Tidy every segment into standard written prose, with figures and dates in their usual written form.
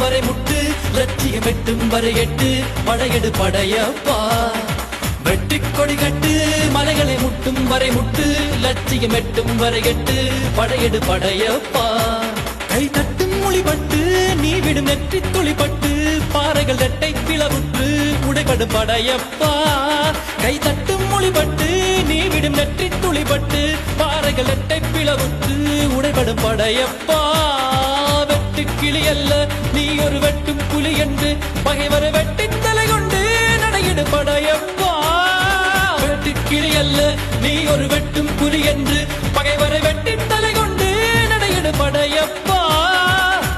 வரை முட்டு லட்சியம் எட்டும் வரை எட்டு படையெடு படையப்பா வெட்டி கொடி கட்டு மலைகளை முட்டும் வரை முட்டு லட்சியம் எட்டும் வரை எட்டு படையெடு படையப்பா கை தட்டும் மொழிபட்டு நீ விடும் நெற்றி துளிப்பட்டு பாறைகள் ரெட்டை பிளவுற்று உடைபடு படையப்பா கை தட்டும் மொழிபட்டு நீ விடும் நெற்றி துளிப்பட்டு பாறைகள் ரெட்டை பிளவுற்று உடைபடும் படையப்பா வெட்டு கிளி அல்ல நீ ஒரு வெட்டும் புலி என்று பகைவரை வெட்டி தலை கொண்டு நடையிடு படையப்பா வெட்டு கிளி அல்ல நீ ஒரு வெட்டும் புலி என்று பகைவரை வெட்டி தலை கொண்டு நடையிடு படையப்பா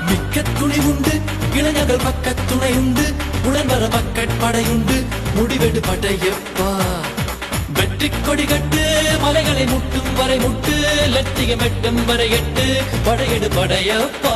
மிக்க துணி உண்டு இளைஞர்கள் பக்க துணை உண்டு உடன்வர பக்கட் படையுண்டு முடிவெடு படையப்பா வெற்றி கொடி கட்டு மலைகளை முட்டும் வரை முட்டு லட்சியம் எட்டும் வரை எட்டு படையெடு படையப்பா